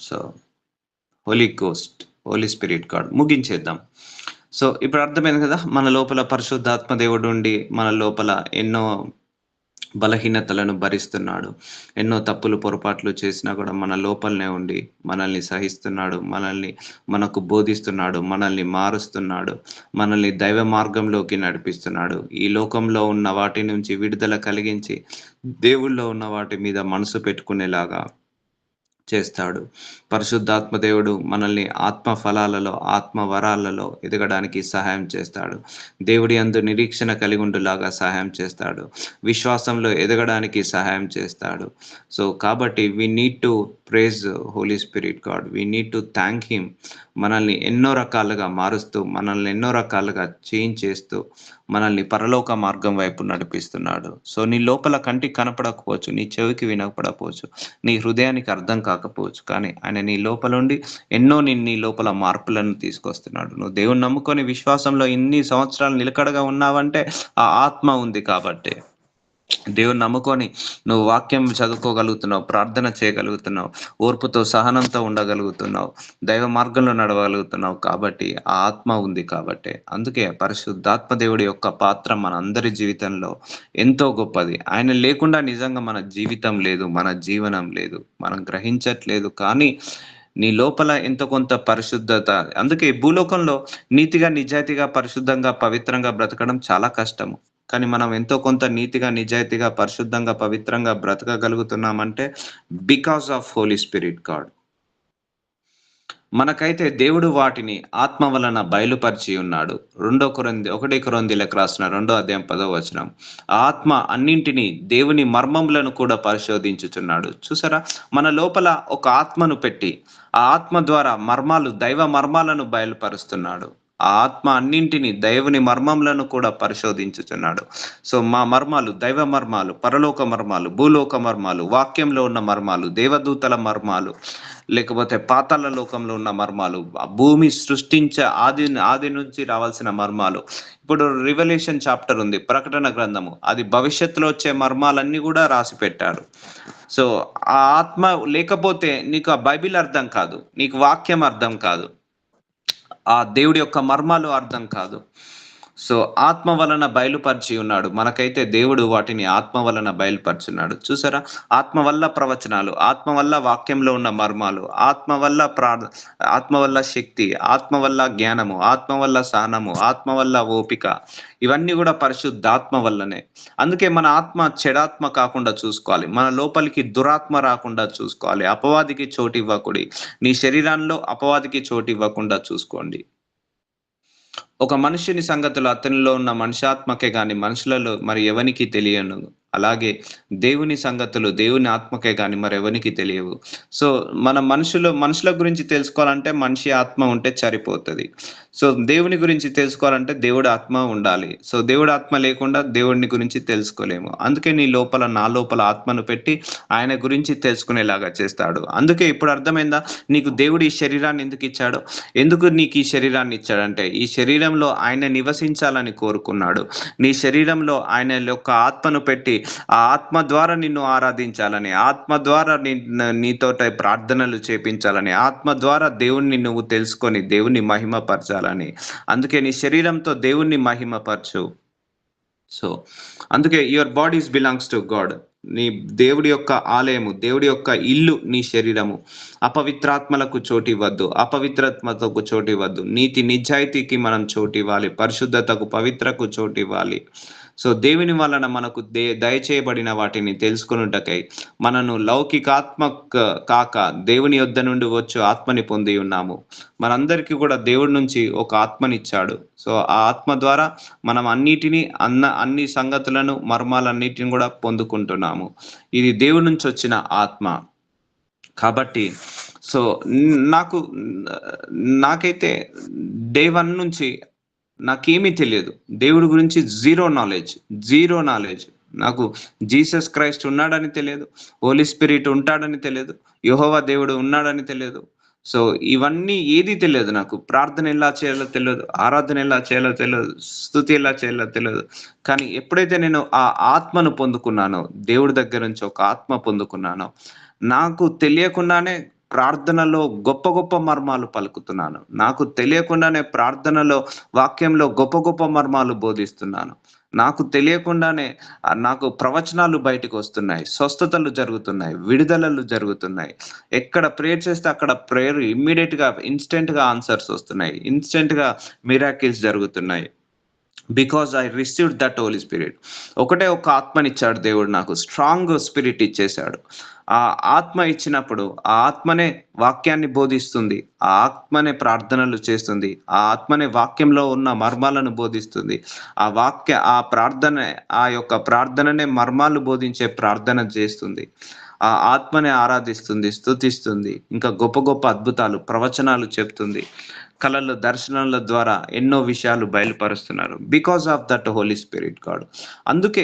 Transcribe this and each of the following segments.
So holy ghost, holy spirit god ముగించేద్దాం. So ఇప్పుడు అర్థమైంది కదా, మన లోపల పరిశుద్ధాత్మ దేవుడు ఉండి మన లోపల ఎన్నో బలహీనతలను భరిస్తున్నాడు. ఎన్నో తప్పులు, పొరపాట్లు చేసినా కూడా మన లోపలనే ఉండి మనల్ని సహిస్తున్నాడు. మనకు బోధిస్తున్నాడు. మనల్ని మారుస్తున్నాడు. మనల్ని దైవ మార్గంలోకి నడిపిస్తున్నాడు. ఈ లోకంలో ఉన్న వాటి నుంచి విడుదల కలిగించి దేవుళ్ళో ఉన్న వాటి మీద మనసు పెట్టుకునేలాగా చేస్తాడు. పరిశుద్ధాత్మ దేవుడు మనల్ని ఆత్మ ఫలాలలో, ఆత్మ వరాలలో ఎదగడానికి సహాయం చేస్తాడు. దేవుడి యందు నిరీక్షణ కలిగుండులాగా సహాయం చేస్తాడు. విశ్వాసంలో ఎదగడానికి సహాయం చేస్తాడు. సో కాబట్టి we need to praise Holy spirit God. We need to thank him. మనల్ని ఎన్నో రకాలుగా మారుస్తూ, మనల్ని ఎన్నో రకాలుగా చేంజ్ చేస్తూ, మనల్ని పరలోక మార్గం వైపు నడిపిస్తున్నాడు. సో నీ లోపల కంటికి కనపడకపోవచ్చు, నీ చెవికి వినపడకపోవచ్చు, నీ హృదయానికి అర్థం కాకపోవచ్చు. కానీ ఆయన నీ లోపలుండి ఎన్నో నీ లోపల మార్పులను తీసుకొస్తున్నాడు. నువ్వు దేవుని నమ్ముకొని విశ్వాసంలో ఇన్ని సంవత్సరాలు నిలకడగా ఉన్నావంటే ఆ ఆత్మ ఉంది కాబట్టే. దేవుని నమ్ముకొని నువ్వు వాక్యం చదువుకోగలుగుతున్నావు, ప్రార్థన చేయగలుగుతున్నావు, ఓర్పుతో సహనంతో ఉండగలుగుతున్నావు, దైవ మార్గంలో నడవగలుగుతున్నావు కాబట్టి ఆ ఆత్మ ఉంది కాబట్టే. అందుకే పరిశుద్ధాత్మ దేవుడి యొక్క పాత్ర మనందరి జీవితంలో ఎంతో గొప్పది. ఆయన లేకుండా నిజంగా మన జీవితం లేదు, మన జీవనం లేదు. మనం గ్రహించట్లేదు కానీ నీ లోపల ఎంతో కొంత పరిశుద్ధత. అందుకే ఈ భూలోకంలో నీతిగా, నిజాయితీగా, పరిశుద్ధంగా, పవిత్రంగా బ్రతకడం చాలా కష్టము. కానీ మనం ఎంతో కొంత నీతిగా, నిజాయితీగా, పరిశుద్ధంగా, పవిత్రంగా బ్రతకగలుగుతున్నామంటే because of holy spirit god. మనకైతే దేవుడు వాటిని ఆత్మ వలన బయలుపరిచి ఉన్నాడు. 1 కొరింథీయులకు రాసిన 2వ అధ్యాయం 10వ వచనం. ఆ ఆత్మ అన్నింటిని, దేవుని మర్మములను కూడా పరిశోధించుచున్నాడు. చూసారా, మన లోపల ఒక ఆత్మను పెట్టి ఆ ఆత్మ ద్వారా దైవ మర్మాలను బయలుపరుస్తున్నాడు. ఆ ఆత్మ అన్నింటిని, దేవుని మర్మములను కూడా పరిశోధించుచున్నాడు. సో మా మర్మాలు, దైవ మర్మాలు, పరలోక మర్మాలు, భూలోక మర్మాలు, వాక్యంలో ఉన్న మర్మాలు, దేవదూతల మర్మాలు, లేకపోతే పాతాళ లోకంలో ఉన్న మర్మాలు, ఆ భూమి సృష్టించే ఆది నుంచి రావాల్సిన మర్మాలు. ఇప్పుడు రివల్యూషన్ చాప్టర్ ఉంది, ప్రకటన గ్రంథము, అది భవిష్యత్తులో వచ్చే మర్మాలన్నీ కూడా రాసి పెట్టాడు. సో ఆ ఆత్మ లేకపోతే నీకు ఆ బైబిల్ అర్థం కాదు, నీకు వాక్యం అర్థం కాదు, ఆ దేవుడి యొక్క మర్మాలు అర్థం కాదు. సో ఆత్మ వలన బయలుపరిచి ఉన్నాడు. మనకైతే దేవుడు వాటిని ఆత్మ వలన బయలుపరుచున్నాడు. చూసారా, ఆత్మ వల్ల ప్రవచనాలు, ఆత్మ వల్ల వాక్యంలో ఉన్న మర్మాలు, ఆత్మ వల్ల శక్తి, ఆత్మ వల్ల జ్ఞానము, ఆత్మ వల్ల సహనము, ఆత్మ వల్ల ఓపిక, ఇవన్నీ కూడా పరిశుద్ధాత్మ వల్లనే. అందుకే మన ఆత్మ చెడాత్మ కాకుండా చూసుకోవాలి. మన లోపలికి దురాత్మ రాకుండా చూసుకోవాలి. అపవాదికి చోటు ఇవ్వకూడదు. నీ శరీరంలో అపవాదికి చోటు ఇవ్వకుండా చూసుకోండి. ఒక మనుష్యుని సంగతులు అతనిలో ఉన్న మనుష్యాత్మకే గాని మనుషులలో మరి ఎవనికి తెలియను. అలాగే దేవుని సంగతులు దేవుని ఆత్మకే గాని మరెవనికి తెలియవు. సో మన మనుషుల గురించి తెలుసుకోవాలంటే మనిషి ఆత్మ ఉంటే సరిపోతది. సో దేవుని గురించి తెలుసుకోవాలంటే దేవుడి ఆత్మ ఉండాలి. సో దేవుడి ఆత్మ లేకుండా దేవుడిని గురించి తెలుసుకోలేము. అందుకే నా లోపల ఆత్మను పెట్టి ఆయన గురించి తెలుసుకునేలాగా చేస్తాడు. అందుకే ఇప్పుడు అర్థమైందా నీకు దేవుడు ఈ శరీరాన్ని ఎందుకు ఇచ్చాడో? ఎందుకు నీకు ఈ శరీరాన్ని ఇచ్చాడంటే ఈ శరీరంలో ఆయన నివసించాలని కోరుకున్నాడు. నీ శరీరంలో ఆయన యొక్క ఆత్మను పెట్టి ఆ ఆత్మ ద్వారా నిన్ను ఆరాధించాలని, ఆత్మ ద్వారా నీతోట ప్రార్థనలు చేపించాలని, ఆత్మ ద్వారా దేవుణ్ణి నువ్వు తెలుసుకొని దేవుణ్ణి మహిమపరచాలని. అందుకే నీ శరీరంతో దేవుణ్ణి మహిమపరచు. సో అందుకే your bodies belongs to God. నీ దేవుడి యొక్క ఆలయము, దేవుడి యొక్క ఇల్లు నీ శరీరము. అపవిత్రాత్మలకు చోటివ్వద్దు, అపవిత్రాత్మకు చోటివ్వద్దు. నీతి నిజాయితీకి మనం చోటివ్వాలి, పరిశుద్ధతకు, పవిత్రకు చోటివ్వాలి. సో దేవుని వలన మనకు దయచేయబడిన వాటిని తెలుసుకొనుటకై మనను లౌకికాత్మ కాక దేవుని యొద్ద నుండి వచ్చు ఆత్మని పొంది ఉన్నాము. మనందరికీ కూడా దేవుడి నుంచి ఒక ఆత్మనిచ్చాడు. సో ఆ ఆత్మ ద్వారా మనం అన్ని సంగతులను, మర్మాలన్నిటిని కూడా పొందుకుంటున్నాము. ఇది దేవుడి నుంచి వచ్చిన ఆత్మ కాబట్టి. సో నాకైతే డే 1 నుంచి నాకేమీ తెలియదు. దేవుడి గురించి జీరో నాలెడ్జ్. నాకు జీసస్ క్రైస్ట్ ఉన్నాడని తెలియదు, హోలీ స్పిరిట్ ఉంటాడని తెలియదు, యెహోవా దేవుడు ఉన్నాడని తెలియదు. సో ఇవన్నీ ఏది తెలియదు నాకు. ప్రార్థన ఎలా చేయాలో తెలియదు, ఆరాధన ఎలా చేయాలో తెలియదు, స్తుతి ఎలా చేయాలో తెలియదు. కానీ ఎప్పుడైతే నేను ఆ ఆత్మను పొందుకున్నానో, దేవుడి దగ్గర నుంచి ఒక ఆత్మ పొందుకున్నానో, నాకు తెలియకుండానే ప్రార్థనలో గొప్ప గొప్ప మర్మాలు పలుకుతున్నాను. నాకు తెలియకుండానే ప్రార్థనలో, వాక్యంలో గొప్ప గొప్ప మర్మాలు బోధిస్తున్నాను. నాకు తెలియకుండానే నాకు ప్రవచనాలు బయటికొస్తున్నాయి. స్వస్థతలు జరుగుతున్నాయి. విడుదలలు జరుగుతున్నాయి. ఎక్కడ ప్రేయర్ చేస్తే అక్కడ ప్రేయర్ ఇమ్మీడియేట్‌గా, ఇన్‌స్టంట్‌గా ఆన్సర్స్ వస్తున్నాయి. ఇన్‌స్టంట్‌గా మిరాకిల్స్ జరుగుతున్నాయి. Because I received that Holi Spirit. ఒకటే ఒక ఆత్మనిచ్చాడు దేవుడు నాకు. స్ట్రాంగ్ స్పిరిట్ ఇచ్చేసాడు. ఆ ఆత్మ ఇచ్చినప్పుడు, ఆ ఆత్మనే వాక్యాన్ని బోధిస్తుంది. ఆ ఆత్మనే ప్రార్థనలు చేస్తుంది. ఆ ఆత్మనే వాక్యంలో ఉన్న మర్మాలను బోధిస్తుంది. ఆ ప్రార్థనే, ఆ యొక్క ప్రార్థననే మర్మాలు బోధించే ప్రార్థన చేస్తుంది. ఆ ఆత్మనే ఆరాధిస్తుంది, స్తుతిస్తుంది. ఇంకా గొప్ప గొప్ప అద్భుతాలు, ప్రవచనాలు చెప్తుంది. కలలు, దర్శనాల ద్వారా ఎన్నో విషయాలు బయలుపరుస్తున్నారు. Because of that Holi spirit god. అందుకే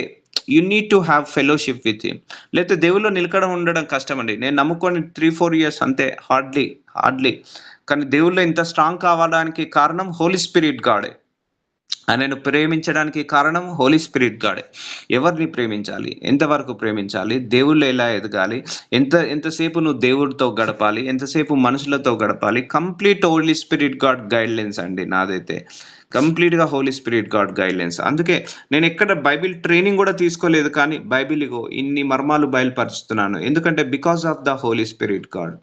you need to have fellowship with him. లేతే దేవుల్లో నిలకడ ఉండడం కష్టమండి. నేను నమ్ముకొని 3, 4 ఇయర్స్ అంతే, హార్డ్‌లీ. కానీ దేవుల్లో ఇంత స్ట్రాంగ్ కావడానికి కారణం హోలీ స్పిరిట్ గాడే. ఆయనను ప్రేమించడానికి కారణం హోలీ స్పిరిట్ గాడే. ఎవరిని ప్రేమించాలి? ఎంతవరకు ప్రేమించాలి? దేవుళ్ళు ఎలా ఎదగాలి? ఎంతసేపు నువ్వు దేవుడితో గడపాలి? ఎంతసేపు మనుషులతో గడపాలి? Complete Holy spirit God guidelines అండి నాదైతే. కంప్లీట్‌గా హోలీ స్పిరిట్ గాడ్ గైడ్‌లైన్స్. అందుకే నేనెక్కడ బైబిల్ ట్రైనింగ్ గూడా తీసుకోలేదు. కానీ బైబిల్ ఇగో ఇన్ని మర్మాలు బయలుపరుస్తున్నాను. ఎందుకంటే because of the Holy spirit God.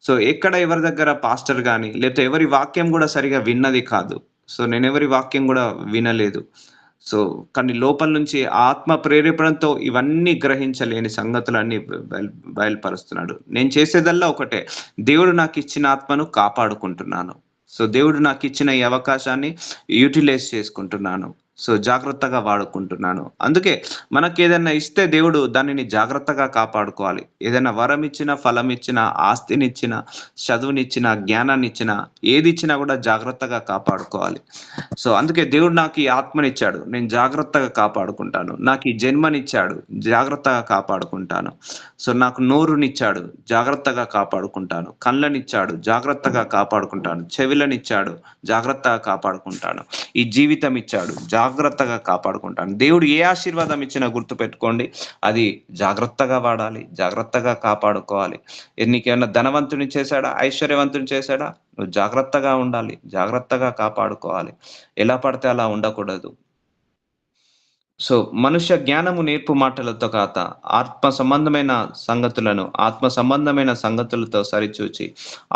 So, ఎక్కడ ఎవరి దగ్గర పాస్టర్ గాని, లేతే ఎవరి వాక్యం గూడా సరిగ్గా విన్నది కాదు. సో, నేనెవరి వాక్యం గూడా వినలేదు. సో, కానీ లోపల నుంచి ఆత్మ ప్రేరేపణతో ఇవన్నీ గ్రహించలేని సంగతులన్నీ బయలుపరుస్తున్నాడు. నేను చేసేదల్లా ఒకటే. దేవుడు నాకిచ్చిన ఆత్మను కాపాడుకుంటున్నాను. సో, దేవుడు నాకిచ్చిన ఈ అవకాశాన్ని యుటిలైజ్ చేసుకుంటున్నాను. సో, జాగ్రత్తగా వాడుకుంటున్నాను. అందుకే మనకేదన్నా ఇస్తే దేవుడు దానిని జాగ్రత్తగా కాపాడుకోవాలి. ఏదైనా వరమిచ్చినా, ఫలమిచ్చినా, ఆస్తినిచ్చినా, చదువునిచ్చినా, జ్ఞానాన్నిచ్చినా, ఏదిచ్చినా గూడా జాగ్రత్తగా కాపాడుకోవాలి. సో, అందుకే దేవుడు నాకు ఈ ఆత్మనిచ్చాడు. నేను జాగ్రత్తగా కాపాడుకుంటాను. నాకు ఈ జన్మనిచ్చాడు. జాగ్రత్తగా కాపాడుకుంటాను. సో, నాకు నోరునిచ్చాడు. జాగ్రత్తగా కాపాడుకుంటాను. కళ్ళనిచ్చాడు. జాగ్రత్తగా కాపాడుకుంటాను. చెవులనిచ్చాడు. జాగ్రత్తగా కాపాడుకుంటాను. ఈ జీవితం ఇచ్చాడు. జాగ్రత్తగా కాపాడుకుంటాను. దేవుడు ఏ ఆశీర్వాదం ఇచ్చినా గుర్తుపెట్టుకోండి. అది జాగ్రత్తగా వాడాలి. జాగ్రత్తగా కాపాడుకోవాలి. నీకేమన్నా ధనవంతుడిని చేశాడా? ఐశ్వర్యవంతుడిని చేశాడా? నువ్వు జాగ్రత్తగా ఉండాలి. జాగ్రత్తగా కాపాడుకోవాలి. ఎలా పడితే అలా ఉండకూడదు. సో, మనుష్య జ్ఞానము నేర్పు మాటలతో కాక, ఆత్మ సంబంధమైన సంగతులతో సరిచూచి,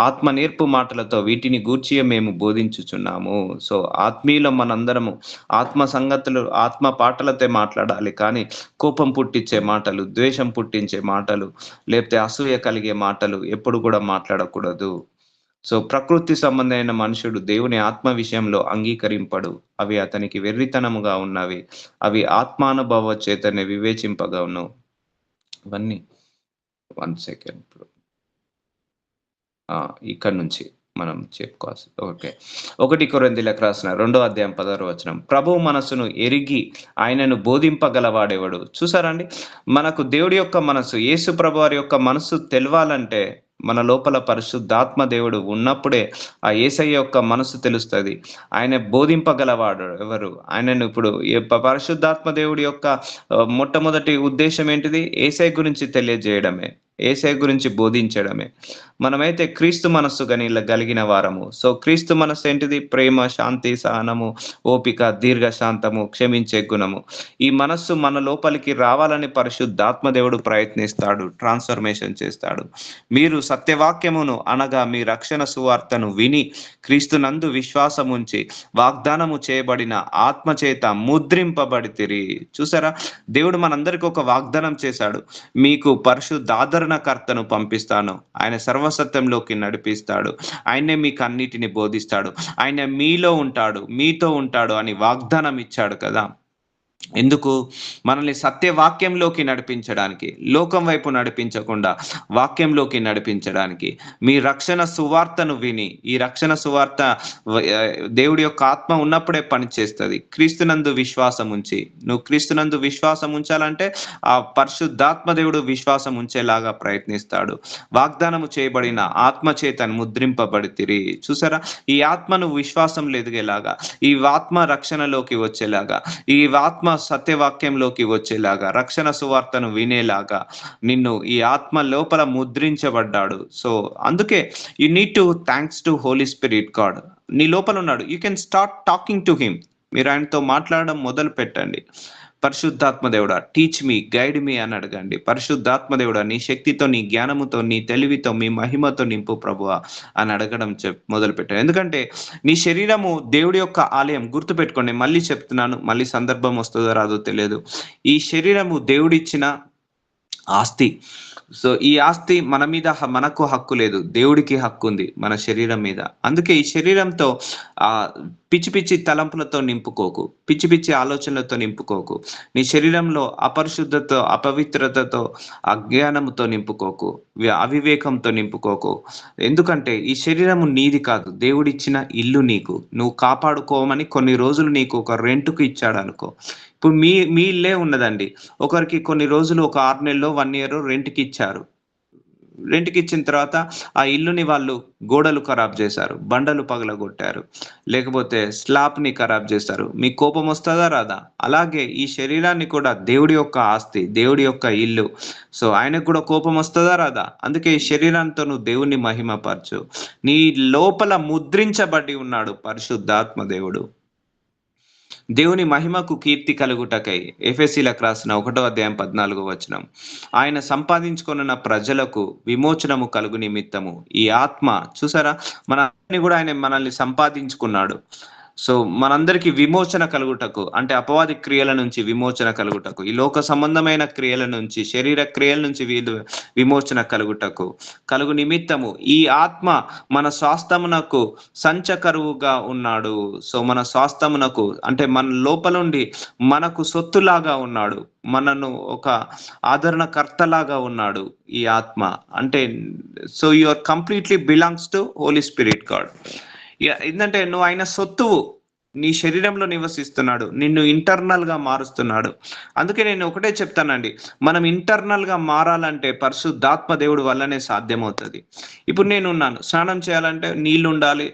ఆత్మ నేర్పు మాటలతో వీటిని గూర్చియే మేము బోధించుచున్నాము. సో, ఆత్మీయులం మనందరము ఆత్మ పాటలతో మాట్లాడాలి. కానీ కోపం పుట్టించే మాటలు, ద్వేషం పుట్టించే మాటలు, లేకపోతే అసూయ కలిగే మాటలు ఎప్పుడు కూడా మాట్లాడకూడదు. సో, ప్రకృతి సంబంధమైన మనుషుడు దేవుని ఆత్మ విషయంలో అంగీకరింపడు. అవి అతనికి వెర్రితనముగా ఉన్నవి. అవి ఆత్మానుభవ చేతనే వివేచింపగలను. ఇవన్నీ 1 సెకండ్ బ్రో. ఇక్కడి నుంచి మనం చెప్పుకోవాల్సి ఓకే. 1 కొరింథీయులకు రాసిన 2వ అధ్యాయం 16వ వచనం. ప్రభువు మనస్సును ఎరిగి ఆయనను బోధింపగలవాడెవడు? చూసారా అండి? మనకు దేవుడి యొక్క మనస్సు, యేసు ప్రభువారి యొక్క మనస్సు తెలవాలంటే మన లోపల పరిశుద్ధాత్మ దేవుడు ఉన్నప్పుడే ఆ యేసయ్య యొక్క మనస్సు తెలుస్తది. ఆయన బోధింపగలవాడు ఎవరు? ఆయనను ఇప్పుడు పరిశుద్ధాత్మ దేవుడి యొక్క మొట్టమొదటి ఉద్దేశ్యం ఏంటిది? యేసయ్య గురించి తెలియజేయడమే. యేసయ్య గురించి బోధించడమే. మనమైతే క్రీస్తు మనస్సు గలిగిన వారము. సో, క్రీస్తు మనస్సు ఏంటిది? ప్రేమ, శాంతి, సహనము, ఓపిక, దీర్ఘశాంతము, క్షమించే గుణము. ఈ మనస్సు మన లోపలికి రావాలని పరిశుద్ధాత్మ దేవుడు ప్రయత్నిస్తాడు. ట్రాన్స్‌ఫర్మేషన్ చేస్తాడు. మీరు సత్యవాక్యమును అనగా మీ రక్షణ సువార్తను విని క్రీస్తునందు విశ్వాసముంచి వాగ్దానము చేయబడిన ఆత్మ చేత ముద్రింపబడితిరి. చూసారా? దేవుడు మనందరికి ఒక వాగ్దానం చేశాడు. మీకు పరిశుద్ధాదరణకర్తను పంపిస్తాను. ఆయన సర్వసత్యంలోకి నడిపిస్తాడు. ఆయనే మీకు అన్నిటిని బోధిస్తాడు. ఆయన మీలో ఉంటాడు, మీతో ఉంటాడు అని వాగ్దానం ఇచ్చాడు కదా! ఎందుకు? మనల్ని సత్యవాక్యంలోకి నడిపించడానికి, లోకం వైపు నడిపించకుండా వాక్యంలోకి నడిపించడానికి. మీ రక్షణ సువార్తను విని, ఈ రక్షణ సువార్త దేవుడి యొక్క ఆత్మ ఉన్నప్పుడే పనిచేస్తది. క్రీస్తునందు విశ్వాసం ఉంచి, నువ్వు క్రీస్తునందు విశ్వాసం ఉంచాలంటే ఆ పరిశుద్ధాత్మ దేవుడు విశ్వాసం ఉంచేలాగా ప్రయత్నిస్తాడు. వాగ్దానము చేయబడిన ఆత్మ చేత ముద్రింపబడితిరి. చూసారా? ఈ ఆత్మను విశ్వాసంలో ఎదిగేలాగా, ఈ ఆత్మ రక్షణలోకి వచ్చేలాగా, ఈ ఆత్మ సత్యవాక్యంలోకి వచ్చేలాగా, రక్షణ సువార్తను వినేలాగా ఈ ఆత్మ లోపల ముద్రించబడ్డాడు. సో, అందుకే you need to thanks to Holy spirit God. నీ లోపల ఉన్నాడు. You can start talking to him. మీరు ఆయనతో మాట్లాడడం మొదలుపెట్టండి. పరిశుద్ధాత్మ దేవుడా టీచ్ మీ, గైడ్ మీ అని అడగండి. పరిశుద్ధాత్మ దేవుడా నీ శక్తితో, నీ జ్ఞానముతో, నీ తెలివితో, మీ మహిమతో నింపు ప్రభువా అని అడగడం మొదలుపెట్టాను. ఎందుకంటే నీ శరీరము దేవుడి యొక్క ఆలయం. గుర్తుపెట్టుకోండి, మళ్ళీ చెప్తున్నాను, మళ్ళీ సందర్భం వస్తుందో రాదో తెలియదు. ఈ శరీరము దేవుడిచ్చిన ఆస్తి. సో, ఈ ఆస్తి మన మీద మనకు హక్కు లేదు. దేవుడికి హక్కుంది మన శరీరం మీద. అందుకే ఈ శరీరంతో పిచ్చి పిచ్చి తలంపులతో నింపుకోకు. పిచ్చి పిచ్చి ఆలోచనలతో నింపుకోకు. నీ శరీరంలో అపరిశుద్ధతో, అపవిత్రతతో, అజ్ఞానముతో నింపుకోకు. అవివేకంతో నింపుకోకు. ఎందుకంటే ఈ శరీరము నీది కాదు. దేవుడిచ్చిన ఇల్లు నీకు. నువ్వు కాపాడుకోమని కొన్ని రోజులు నీకు ఒక రెంట్‌కి ఇచ్చాడనుకో. ఇప్పుడు మీ ఇల్లే ఉన్నదండి. ఒకరికి కొన్ని రోజులు ఒక 6 నెల్లో, 1 ఇయరో రెంట్‌కిచ్చారు. రెంట్‌కిచ్చిన తర్వాత ఆ ఇల్లుని వాళ్ళు గోడలు ఖరాబ్ చేశారు. బండలు పగలగొట్టారు. లేకపోతే స్లాబ్‌ని ఖరాబ్ చేశారు. మీకు కోపమొస్తదా? రాదా? అలాగే ఈ శరీరాన్ని కూడా దేవుడి యొక్క ఆస్తి, దేవుడి యొక్క ఇల్లు. సో, ఆయనకు కూడా కోపమొస్తదా? రాదా? అందుకే ఈ శరీరంతో నువ్వు దేవుణ్ణి మహిమపరచు. నీ లోపల ముద్రించబడి ఉన్నాడు పరిశుద్ధాత్మ దేవుడు. దేవుని మహిమకు కీర్తి కలుగుటకై ఎఫెసీలకు రాసిన 1:14 ఆయన సంపాదించుకొనున్న ప్రజలకు విమోచనము కలుగు నిమిత్తము ఈ ఆత్మ చూసారా? మనల్ని సంపాదించుకున్నాడు. సో, మనందరికి విమోచన కలుగుటకు, అంటే అపవాది క్రియల నుంచి విమోచన కలుగుటకు, ఈ లోక సంబంధమైన క్రియల నుంచి, శరీర క్రియల నుంచి విమోచన కలుగు నిమిత్తము ఈ ఆత్మ మన స్వాస్థ్యమునకు సంచకరువుగా ఉన్నాడు. సో, మన స్వాస్థ్యమునకు అంటే మన లోపలుండి మనకు సొత్తులాగా ఉన్నాడు. మనను ఒక ఆదరణకర్తలాగా ఉన్నాడు ఈ ఆత్మ. అంటే so, you are completely belongs to Holy spirit God. ఏందంటే నువ్వు ఆయన సొత్తువు. నీ శరీరంలో నివసిస్తున్నాడు. నిన్ను ఇంటర్నల్‌గా మారుస్తున్నాడు. అందుకే నేను ఒకటే చెప్తానండి. మనం ఇంటర్నల్‌గా మారాలంటే పరిశుద్ధాత్మ దేవుడి వల్లనే సాధ్యమవుతది. ఇప్పుడు నేనున్నాను. స్నానం చేయాలంటే నీళ్లుండాలి,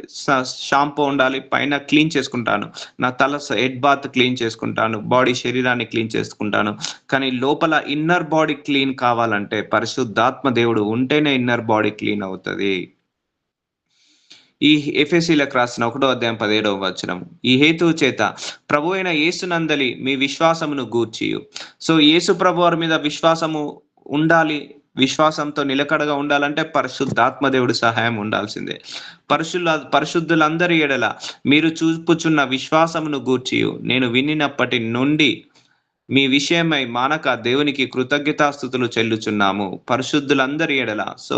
షాంపూ ఉండాలి, పైన క్లీన్ చేసుకుంటాను. నా హెడ్ బాత్ క్లీన్ చేసుకుంటాను. శరీరాన్ని క్లీన్ చేసుకుంటాను. కానీ లోపల ఇన్నర్ బాడీ క్లీన్ కావాలంటే పరిశుద్ధాత్మ దేవుడు ఉంటేనే ఇన్నర్ బాడీ క్లీన్ అవుతది. ఈ ఎఫెసీలకు రాసిన 1:17 ఈ హేతువు చేత ప్రభువైన యేసునందలి మీ విశ్వాసమును గూర్చియు. సో, యేసు ప్రభువారి మీద విశ్వాసము ఉండాలి. విశ్వాసంతో నిలకడగా ఉండాలంటే పరిశుద్ధాత్మ దేవుడి సహాయం ఉండాల్సిందే. పరిశుద్ధులందరి ఎడల మీరు చూపుచున్న విశ్వాసమును గూర్చియు నేను వినినప్పటి నుండి మీ విషయమై మానక దేవునికి కృతజ్ఞతాస్తుతులు చెల్లుచున్నాము. పరిశుద్ధులందరి ఎడల. సో,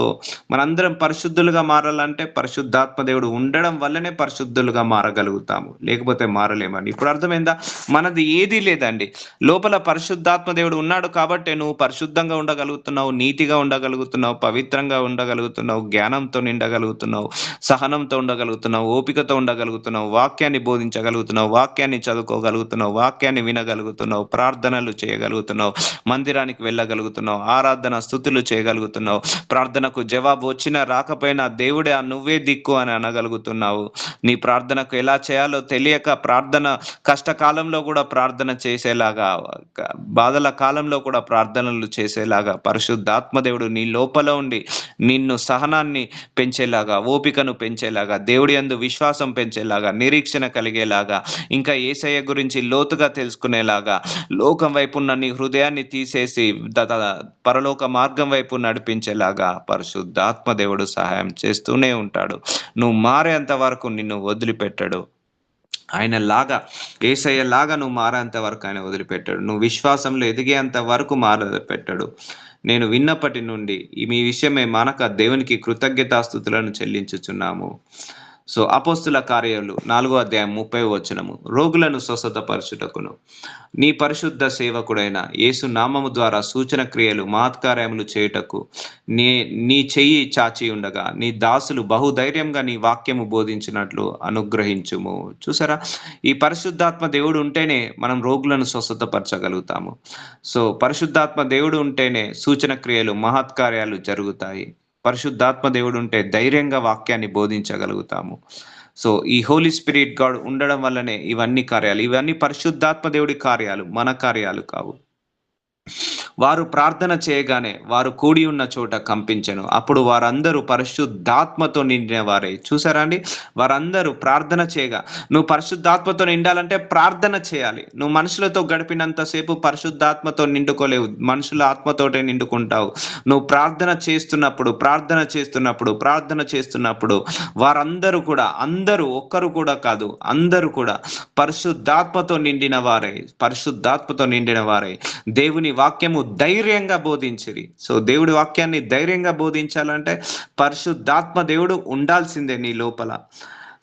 మనందరం పరిశుద్ధులుగా మారాలంటే పరిశుద్ధాత్మ దేవుడు ఉండడం వల్లనే పరిశుద్ధులుగా మారగలుగుతాము. లేకపోతే మారలేమని. ఇప్పుడు అర్థమైందా? మనది ఏదీ లేదండి. లోపల పరిశుద్ధాత్మ దేవుడు ఉన్నాడు కాబట్టే నువ్వు పరిశుద్ధంగా ఉండగలుగుతున్నావు, నీతిగా ఉండగలుగుతున్నావు, పవిత్రంగా ఉండగలుగుతున్నావు, జ్ఞానంతో నిండగలుగుతున్నావు, సహనంతో ఉండగలుగుతున్నావు, ఓపికతో ఉండగలుగుతున్నావు, వాక్యాన్ని బోధించగలుగుతున్నావు, వాక్యాన్ని చదువుకోగలుగుతున్నావు, వాక్యాన్ని వినగలుగుతున్నావు, ప్రార్థనలు చేయగలుగుతున్నావు, మందిరానికి వెళ్ళగలుగుతున్నావు, ఆరాధన స్తుతులు చేయగలుగుతున్నావు, ప్రార్థనకు జవాబు వచ్చినా రాకపోయినా దేవుడే నువ్వే దిక్కు అని అనగలుగుతున్నావు. నీ ప్రార్థనకు ఎలా చేయాలో తెలియక కష్టకాలంలో కూడా ప్రార్థన చేసేలాగా, బాధల కాలంలో కూడా ప్రార్థనలు చేసేలాగా పరిశుద్ధాత్మ దేవుడు నీ లోపల ఉండి నిన్ను సహనాన్ని పెంచేలాగా, ఓపికను పెంచేలాగా, దేవుడి యందు విశ్వాసం పెంచేలాగా, నిరీక్షణ కలిగేలాగా, ఇంకా యేసయ్య గురించి లోతుగా తెలుసుకునేలాగా, లోకం వైపు ఉన్న నీ హృదయాన్ని తీసేసి పరలోక మార్గం వైపు నడిపించేలాగా పరిశుద్ధాత్మ దేవుడు సహాయం చేస్తూనే ఉంటాడు. నువ్వు మారేంత వరకు నిన్ను వదిలిపెట్టడు. యేసయ్యలాగా నువ్వు మారేంత వరకు ఆయన వదిలిపెట్టాడు. నువ్వు విశ్వాసంలో ఎదిగేంత వరకు పెట్టడు. నేను విన్నప్పటి నుండి మీ విషయమై మానక దేవునికి కృతజ్ఞతాస్తుతులను చెల్లించుచున్నాము. సో, అపోస్తుల కార్యాలు 4:30 రోగులను స్వస్థతపరచుటకును నీ పరిశుద్ధ సేవకుడైన యేసు నామము ద్వారా సూచన క్రియలు మహత్కార్యములు చేయుటకు నీ చెయ్యి చాచి ఉండగా నీ దాసులు బహుధైర్యంగా నీ వాక్యము బోధించినట్లు అనుగ్రహించుము. చూసారా? ఈ పరిశుద్ధాత్మ దేవుడు ఉంటేనే మనం రోగులను స్వస్థతపరచగలుగుతాము. సో, పరిశుద్ధాత్మ దేవుడు ఉంటేనే సూచన క్రియలు మహత్కార్యాలు జరుగుతాయి. పరిశుద్ధాత్మ దేవుడు ఉంటే ధైర్యంగా వాక్యాన్ని బోధించగలుగుతాము. సో ఈ హోలీ స్పిరిట్ గాడ్ ఉండడం వల్లనే ఇవన్నీ కార్యాలు. ఇవన్నీ పరిశుద్ధాత్మ దేవుడి కార్యాలు, మన కార్యాలు కావు. వారు ప్రార్థన చేయగానే వారు కూడి ఉన్న చోట కంపించెను. అప్పుడు వారందరూ పరిశుద్ధాత్మతో నిండిన వారై. చూసారా అండి? వారందరూ ప్రార్థన చేయగా, నువ్వు పరిశుద్ధాత్మతో నిండాలంటే ప్రార్థన చేయాలి. నువ్వు మనుషులతో గడిపినంత సేపు పరిశుద్ధాత్మతో నిండుకోలేవు. మనుషుల ఆత్మతోటే నిండుకుంటావు. నువ్వు ప్రార్థన చేస్తున్నప్పుడు వారందరూ కూడా, అందరూ ఒక్కరు కూడా కాదు, అందరూ కూడా పరిశుద్ధాత్మతో నిండిన వారై దేవుని వాక్యము ధైర్యంగా బోధించిరి. సో దేవుడి వాక్యాన్ని ధైర్యంగా బోధించాలంటే పరిశుద్ధాత్మ దేవుడు ఉండాల్సిందే నీ లోపల.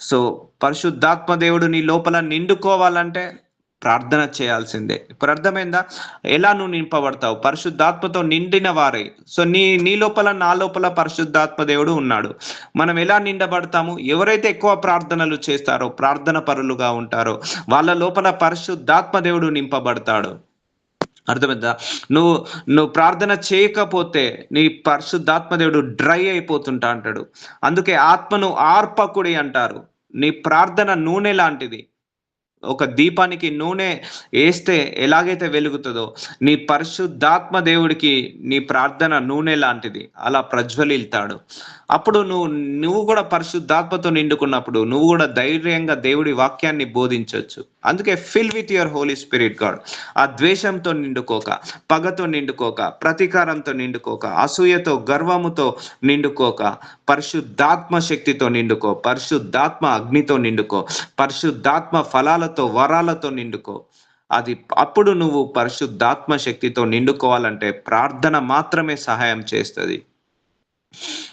సో పరిశుద్ధాత్మ దేవుడు నీ లోపల నిండుకోవాలంటే ప్రార్థన చేయాల్సిందే. ఇప్పుడు అర్థమైందా? ఎలా నువ్వు నింపబడతావు? పరిశుద్ధాత్మతో నిండిన వారై. సో నీ లోపల, నా లోపల పరిశుద్ధాత్మ దేవుడు ఉన్నాడు. మనం ఎలా నిండబడతాము? ఎవరైతే ఎక్కువ ప్రార్థనలు చేస్తారో, ప్రార్థన పరులుగా ఉంటారో, వాళ్ళ లోపల పరిశుద్ధాత్మ దేవుడు నింపబడతాడు. అర్థమైందా? నువ్వు ప్రార్థన చేయకపోతే నీ పరిశుద్ధాత్మ దేవుడు డ్రై అయిపోతుంటా అంటాడు. అందుకే ఆత్మను ఆర్పకుడి అంటారు. నీ ప్రార్థన నూనె లాంటిది. ఒక దీపానికి నూనె వేస్తే ఎలాగైతే వెలుగుతుందో, నీ పరిశుద్ధాత్మ దేవుడికి నీ ప్రార్థన నూనె లాంటిది. అలా ప్రజ్వలిల్తాడు. అప్పుడు నువ్వు కూడా పరిశుద్ధాత్మతో నిండుకున్నప్పుడు నువ్వు కూడా ధైర్యంగా దేవుడి వాక్యాన్ని బోధించవచ్చు. అందుకే fill with your Holy spirit God. ఆ ద్వేషంతో నిండుకోక, పగతో నిండుకోక, ప్రతీకారంతో నిండుకోక, అసూయతో, గర్వముతో నిండుకోక, పరిశుద్ధాత్మ శక్తితో నిండుకో, పరిశుద్ధాత్మ అగ్నితో నిండుకో, పరిశుద్ధాత్మ ఫలాలతో, వరాలతో నిండుకో. అప్పుడు నువ్వు పరిశుద్ధాత్మ శక్తితో నిండుకోవాలంటే ప్రార్థన మాత్రమే సహాయం చేస్తుంది.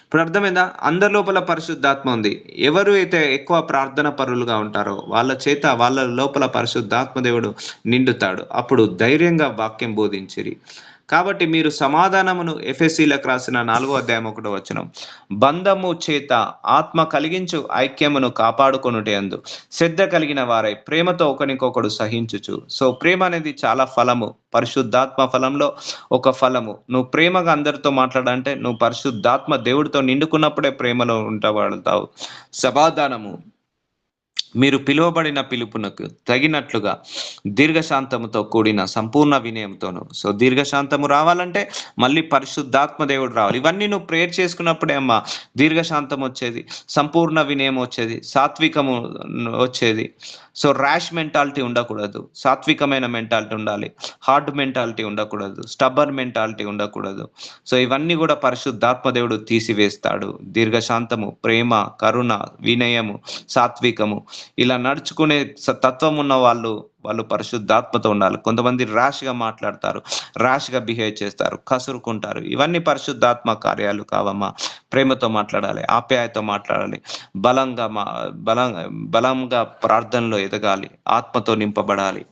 ఇప్పుడు అర్థమైందా? అందరి లోపల పరిశుద్ధాత్మ ఉంది. ఎవరు అయితే ఎక్కువ ప్రార్థన పరులుగా ఉంటారో వాళ్ళ లోపల పరిశుద్ధాత్మ దేవుడు నిండుతాడు. అప్పుడు ధైర్యంగా వాక్యం బోధించిరి. కాబట్టి మీరు సమాధానమును, ఎఫెసీలకు రాసిన 4:1 బంధము చేత ఆత్మ కలిగించు ఐక్యమును కాపాడుకొనుటయందు శ్రద్ధ కలిగిన వారై ప్రేమతో ఒకనికొకడు సహించుచు. సో ప్రేమ అనేది చాలా ఫలము. పరిశుద్ధాత్మ ఫలంలో ఒక ఫలము. నువ్వు ప్రేమగా అందరితో మాట్లాడంటే నువ్వు పరిశుద్ధాత్మ దేవుడితో నిండుకున్నప్పుడే ప్రేమలో ఉంటబడతావు. సమాధానము, మీరు పిలువబడిన పిలుపునకు తగినట్లుగా దీర్ఘశాంతముతో కూడిన సంపూర్ణ వినయంతోను. సో దీర్ఘశాంతము రావాలంటే మళ్ళీ పరిశుద్ధాత్మ దేవుడు రావాలి. ఇవన్నీ నువ్వు ప్రేయర్ చేసుకున్నప్పుడే అమ్మా దీర్ఘశాంతం వచ్చేది, సంపూర్ణ వినయం వచ్చేది, సాత్వికము వచ్చేది. సో ర్యాష్ మెంటాలిటీ ఉండకూడదు, సాత్వికమైన మెంటాలిటీ ఉండాలి. హార్డ్ మెంటాలిటీ ఉండకూడదు, స్టబ్బర్ మెంటాలిటీ ఉండకూడదు. సో ఇవన్నీ కూడా పరిశుద్ధాత్మ దేవుడు తీసివేస్తాడు. దీర్ఘశాంతము, ప్రేమ, కరుణ, వినయము, సాత్వికము, ఇలా నడుచుకునే తత్వం ఉన్న వాళ్ళు పరిశుద్ధాత్మతో ఉండాలి. కొంతమంది ర్యాష్ గా మాట్లాడతారు, ర్యాష్ గా బిహేవ్ చేస్తారు, కసురుకుంటారు. ఇవన్నీ పరిశుద్ధాత్మ కార్యాలు కావమ్మా. ప్రేమతో మాట్లాడాలి, ఆప్యాయతో మాట్లాడాలి, బలంగా ప్రార్థనలో ఎదగాలి, ఆత్మతో నింపబడాలి.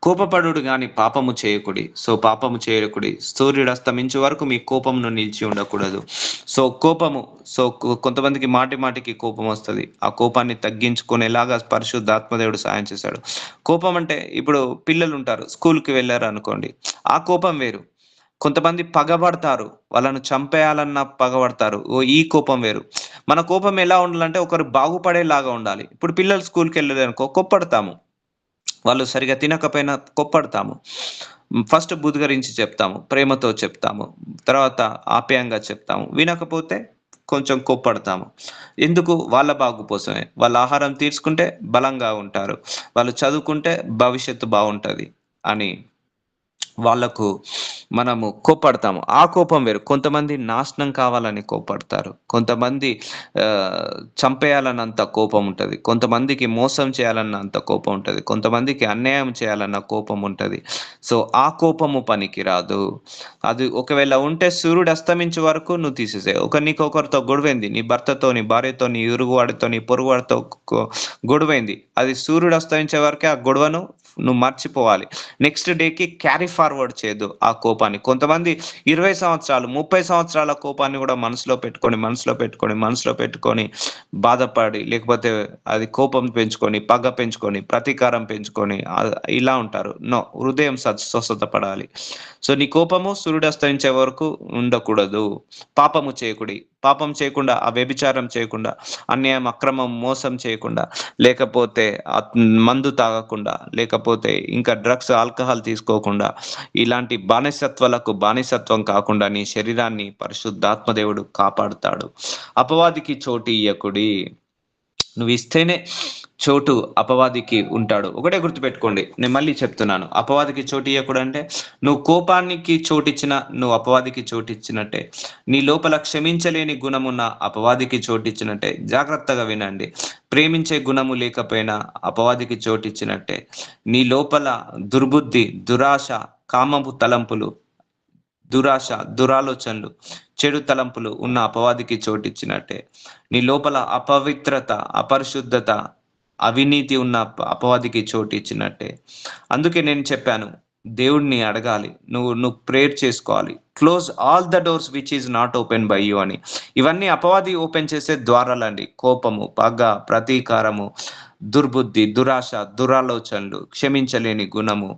కోపపడుడు గాని పాపము చేయకుడి. సో పాపము చేయకుడి. సూర్యుడు అస్తమించే వరకు మీ కోపమును నిలిచి ఉండకూడదు. సో కోపము, కొంతమందికి మాటికి కోపం వస్తుంది. ఆ కోపాన్ని తగ్గించుకునేలాగా పరిశుద్ధాత్మదేవుడు సాయం చేశాడు. కోపం అంటే ఇప్పుడు పిల్లలు ఉంటారు, స్కూల్కి వెళ్ళారు అనుకోండి, ఆ కోపం వేరు. కొంతమంది పగబడతారు, వాళ్ళను చంపేయాలన్న పగబడతారు, ఈ కోపం వేరు. మన కోపం ఎలా ఉండాలంటే ఒకరు బాగుపడేలాగా ఉండాలి. ఇప్పుడు పిల్లలు స్కూల్కి వెళ్ళలేదు అనుకో, కోప్పడతాము. వాళ్ళు సరిగా తినకపోయినా కోప్పడతాము. ఫస్ట్ బుద్ధిగరించి చెప్తాము, ప్రేమతో చెప్తాము, తర్వాత ఆప్యాయంగా చెప్తాము. వినకపోతే కొంచెం కోప్పడతాము. ఎందుకు? వాళ్ళ బాగు కోసమే. వాళ్ళ ఆహారం తీసుకుంటే బలంగా ఉంటారు, వాళ్ళు చదువుకుంటే భవిష్యత్తు బాగుంటది అని వాళ్ళకు మనము కోప్పడతాము. ఆ కోపం వేరు. కొంతమంది నాశనం కావాలని కోప్పడతారు, కొంతమంది చంపేయాలన్నంత కోపం ఉంటది, కొంతమందికి మోసం చేయాలన్నంత కోపం ఉంటది, కొంతమందికి అన్యాయం చేయాలన్న కోపం ఉంటది. సో ఆ కోపము పనికి రాదు. అది ఒకవేళ ఉంటే సూర్యుడు అస్తమించే వరకు నువ్వు తీసేసావు. నీకొకరితో గొడవైంది, నీ భర్తతో, నీ భార్యతో, నీ ఇరుగువాడితో, నీ పొరుగువాడితో గొడవైంది. అది సూర్యుడు అస్తమించే వరకే ఆ గొడవను నువ్వు మర్చిపోవాలి. నెక్స్ట్ డేకి క్యారీ ఫార్వర్డ్ చేయొద్దు ఆ కోపాన్ని. కొంతమంది 20 సంవత్సరాలు, 30 సంవత్సరాల కోపాన్ని గూడా మనసులో పెట్టుకొని బాధపడి, లేకపోతే అది కోపం పెంచుకొని, పగ పెంచుకొని, ప్రతీకారం పెంచుకొని ఇలా ఉంటారు. నో, హృదయం స్వస్థత పడాలి. సో, నీ కోపము సూర్యుడస్తమించే వరకు ఉండకూడదు. పాపము చేయకుడి. పాపం చేయకుండా, వ్యభిచారం చేయకుండా, అన్యాయం, అక్రమం, మోసం చేయకుండా, లేకపోతే మందు తాగకుండా, లేకపోతే ఇంకా డ్రగ్స్, ఆల్కహాల్ తీసుకోకుండా, ఇలాంటి బానిసత్వం కాకుండా నీ శరీరాన్ని పరిశుద్ధాత్మ దేవుడు కాపాడుతాడు. అపవాదికి చోటు ఇయ్యకుడి. నువ్విస్తేనే చోటు అపవాదికి ఉంటాడు. ఒకటే గుర్తుపెట్టుకోండి. నేను మళ్ళీ చెప్తున్నాను. అపవాదికి చోటు ఇయ్యకూడంటే, నువ్వు కోపానికి చోటిచ్చినా, నువ్వు అపవాదికి చోటిచ్చినట్టే. నీ లోపల క్షమించలేని గుణమున్న అపవాదికి చోటిచ్చినట్టే. జాగ్రత్తగా వినండి. ప్రేమించే గుణము లేకపోయినా అపవాదికి చోటిచ్చినట్టే. నీ లోపల దుర్బుద్ధి, దురాశ, కామపు తలంపులు, దురాశ, దురాలోచనలు, చెడు తలంపులు ఉన్న అపవాదికి చోటిచ్చినట్టే. నీ లోపల అపవిత్రత, అపరిశుద్ధత, అవినీతి ఉన్న అపవాదికి చోటిచ్చినట్టే. అందుకే నేను చెప్పాను, దేవుడిని అడగాలి. నువ్వు ప్రేయర్ చేసుకోవాలి. Close all the doors which is not open by you అని. ఇవన్నీ అపవాది ఓపెన్ చేసే ద్వారాలండి. కోపము, పగ, ప్రతీకారము, దుర్బుద్ధి, దురాశ, దురాలోచనలు, క్షమించలేని గుణము,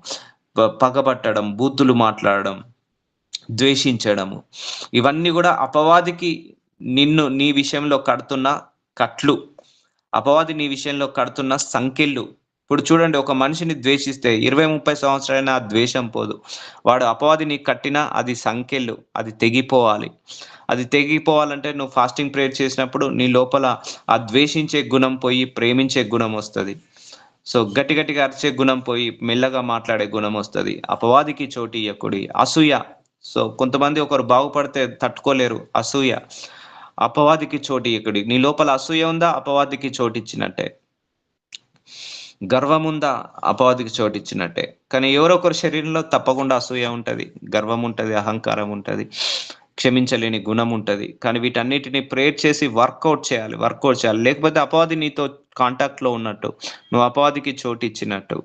పగబట్టడం, బూతులు మాట్లాడడం, ద్వేషించడము, ఇవన్నీ కూడా అపవాదికి నీ విషయంలో కడుతున్న కట్లు. అపవాది నీ విషయంలో కడుతున్న సంకెళ్ళు. ఇప్పుడు చూడండి, ఒక మనిషిని ద్వేషిస్తే 20-30 సంవత్సరాలైనా ఆ ద్వేషం పోదు. వాడు అపవాది నీకు కట్టినా అది సంకెళ్ళు. అది తెగిపోవాలి. అది తెగిపోవాలంటే నువ్వు ఫాస్టింగ్ ప్రేయర్ చేసినప్పుడు నీ లోపల ఆ ద్వేషించే గుణం పోయి ప్రేమించే గుణం వస్తది. సో, గట్టిగా అరిచే గుణం పోయి మెల్లగా మాట్లాడే గుణం వస్తది. అపవాదికి చోటు ఇయ్యకుడి. అసూయ. సో, కొంతమంది ఒకరు బాగుపడితే తట్టుకోలేరు. అసూయ. అపవాదికి చోటు ఇయ్యకుడి. నీ లోపల అసూయ ఉందా? అపవాదికి చోటిచ్చినట్టే. గర్వం ఉందా? అపవాదికి చోటిచ్చినట్టే. కానీ ఎవరో ఒకరి శరీరంలో తప్పకుండా అసూయ ఉంటది, గర్వం ఉంటది, అహంకారం ఉంటది, క్షమించలేని గుణం ఉంటది. కానీ వీటన్నిటిని ప్రేయర్ చేసి వర్కౌట్ చేయాలి. లేకపోతే అపవాది నీతో కాంటాక్ట్ లో ఉన్నట్టు, నువ్వు అపవాదికి చోటిచ్చినట్టు.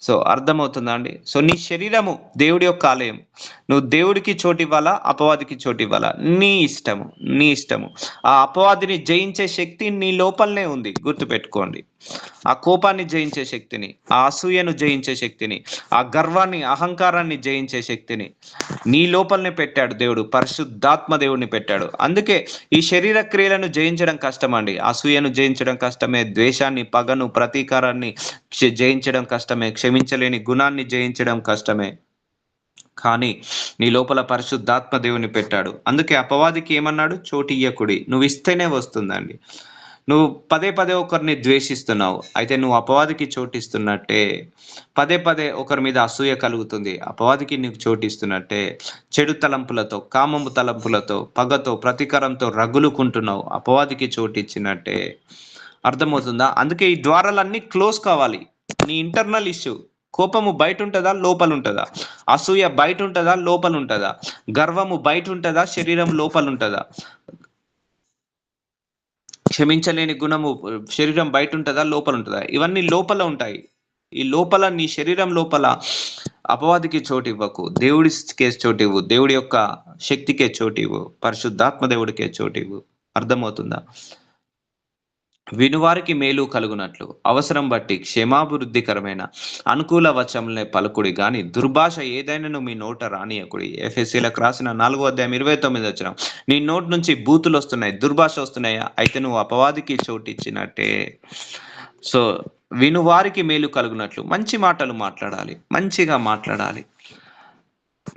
సో, అర్థమవుతుందా అండి? సో, నీ శరీరము దేవుడి యొక్క ఆలయం. నువ్వు దేవుడికి చోటివ్వాలా, అపవాదికి చోటివ్వాలా? నీ ఇష్టము. ఆ అపవాదిని జయించే శక్తి నీ లోపలనే ఉంది. గుర్తుపెట్టుకోండి. ఆ కోపాన్ని జయించే శక్తిని, ఆ అసూయను జయించే శక్తిని, ఆ గర్వాన్ని, అహంకారాన్ని జయించే శక్తిని నీ లోపలనే పెట్టాడు దేవుడు. పరిశుద్ధాత్మ దేవుడిని పెట్టాడు. అందుకే ఈ శరీర క్రియలను జయించడం కష్టమండి. అసూయను జయించడం కష్టమే, ద్వేషాన్ని, పగను, ప్రతీకారాన్ని జయించడం కష్టమే, క్షమించలేని గుణాన్ని జయించడం కష్టమే. కానీ నీ లోపల పరిశుద్ధాత్మ దేవుని పెట్టాడు. అందుకే అపవాదికి ఏమన్నాడు? చోటియ్యకుడి. నువ్వు ఇస్తేనే వస్తుందండి. నువ్వు పదే ఒకరిని ద్వేషిస్తున్నావు, అయితే నువ్వు అపవాదికి చోటిస్తున్నట్టే. పదే ఒకరి మీద అసూయ కలుగుతుంది, అపవాదికి నీకు చోటిస్తున్నట్టే. చెడు తలంపులతో, కామము తలంపులతో, పగతో, ప్రతీకారంతో రగులుకుంటున్నావు, అపవాదికి చోటిచ్చినట్టే. అర్థమవుతుందా? అందుకే ఈ ద్వారాలన్నీ క్లోజ్ కావాలి. నీ ఇంటర్నల్ ఇష్యూ. కోపము బయట ఉంటదా, లోపల ఉంటదా? అసూయ బయట ఉంటదా, లోపల ఉంటదా? గర్వము బయట ఉంటదా, శరీరం లోపల ఉంటదా? క్షమించలేని గుణము శరీరం బయట ఉంటదా, లోపల ఉంటదా? ఇవన్నీ లోపల ఉంటాయి. ఈ లోపల, నీ శరీరం లోపల అపవాదికి చోటివ్వకు. దేవుడికే చోటివ్వు. దేవుడి యొక్క శక్తికే చోటివ్వు. పరిశుద్ధాత్మ దేవుడికే చోటివ్వు. అర్థమవుతుందా? వినువారికి మేలు కలుగునట్లు అవసరం బట్టి క్షేమాభివృద్ధికరమైన అనుకూల వచములనే పలుకుడి గాని దుర్భాష ఏదైనాను మీ నోట రానియకుడి. ఎఫెసీలకు రాసిన 4:29 నీ నోటి నుంచి బూతులు వస్తున్నాయి, దుర్భాష వస్తున్నాయా? అయితే నువ్వు అపవాదికి చోటిచ్చినట్టే. సో, వినువారికి మేలు కలుగునట్లు మంచి మాటలు మాట్లాడాలి, మంచిగా మాట్లాడాలి.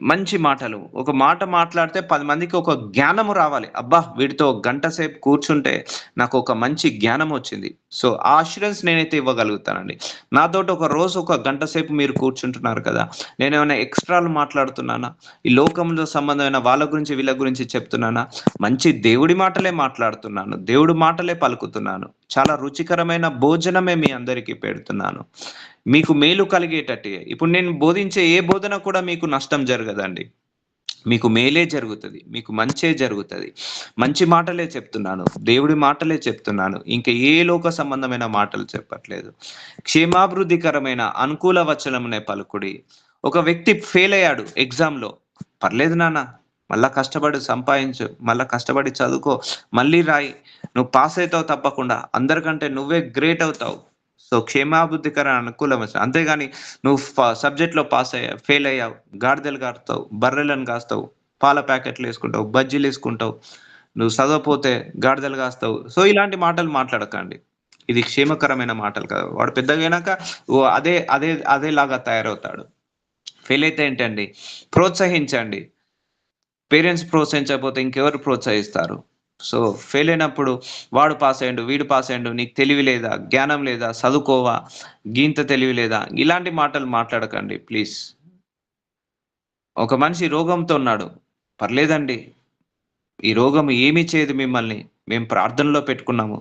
మంచి మాటలు. ఒక మాట మాట్లాడితే 10 మందికి ఒక జ్ఞానము రావాలి. అబ్బా! వీడితో గంట సేపు కూర్చుంటే నాకు ఒక మంచి జ్ఞానం వచ్చింది. సో, ఆ అష్యూరెన్స్ నేనైతే ఇవ్వగలుగుతానండి. నాతోటి ఒక రోజు ఒక గంట సేపు మీరు కూర్చుంటున్నారు కదా! నేనేమైనా ఎక్స్‌ట్రాలు మాట్లాడుతున్నానా? ఈ లోకంలో సంబంధమైన వాళ్ళ గురించి, వీళ్ళ గురించి చెప్తున్నానా? మంచి దేవుడి మాటలే మాట్లాడుతున్నాను. దేవుడి మాటలే పలుకుతున్నాను. చాలా రుచికరమైన భోజనమే మీ అందరికీ పెడుతున్నాను. మీకు మేలు కలిగేటట్టే. ఇప్పుడు నేను బోధించే ఏ బోధన కూడా మీకు నష్టం జరగదండి. మీకు మేలే జరుగుతది. మీకు మంచే జరుగుతది. మంచి మాటలే చెప్తున్నాను. దేవుడి మాటలే చెప్తున్నాను. ఇంక ఏ లోక సంబంధమైన మాటలు చెప్పట్లేదు. క్షేమాభివృద్ధికరమైన అనుకూల వచనమునే పలుకుడి. ఒక వ్యక్తి ఫెయిల్ అయ్యాడు ఎగ్జామ్‌లో. పర్లేదు నాన్న, మళ్ళా కష్టపడి సంపాదించు. మళ్ళా కష్టపడి చదువుకో. మళ్ళీ రాయి. నువ్వు పాస్ అయితావు తప్పకుండా. అందరికంటే నువ్వే గ్రేట్ అవుతావు. సో, క్షేమాభివృద్ధికర అనుకూల వచనం. అంతేగాని నువ్వు సబ్జెక్ట్‌లో పాస్ అయ్యావు, ఫెయిల్ అయ్యావు. గాడిదలు కాస్తావు, బర్రెలను కాస్తావు, పాల ప్యాకెట్‌లేసుకుంటావు, బజ్జీలేసుకుంటావు. నువ్వు చదవపోతే గాడిదలు కాస్తావు. సో, ఇలాంటి మాటలు మాట్లాడకండి. ఇది క్షేమకరమైన మాటలు కాదు. వాడు పెద్దగయినాక అదేలాగా తయారవుతాడు. ఫెయిల్ అయితే ఏంటండి? ప్రోత్సహించండి. పేరెంట్స్ ప్రోత్సహించకపోతే ఇంకెవరు ప్రోత్సహిస్తారు? సో, ఫెయిల్ అయినప్పుడు వాడు పాస్ అయ్యిండు, వీడు పాస్ అయ్యిండు, నీకు తెలివి లేదా? జ్ఞానం లేదా? సదువుకోవా? గింత తెలివి లేదా? ఇలాంటి మాటలు మాట్లాడకండి ప్లీజ్. ఒక మనిషి రోగంతో ఉన్నాడు. పర్లేదండి. ఈ రోగం ఏమి చేయదు మిమ్మల్ని. మేము ప్రార్థనలో పెట్టుకున్నాము.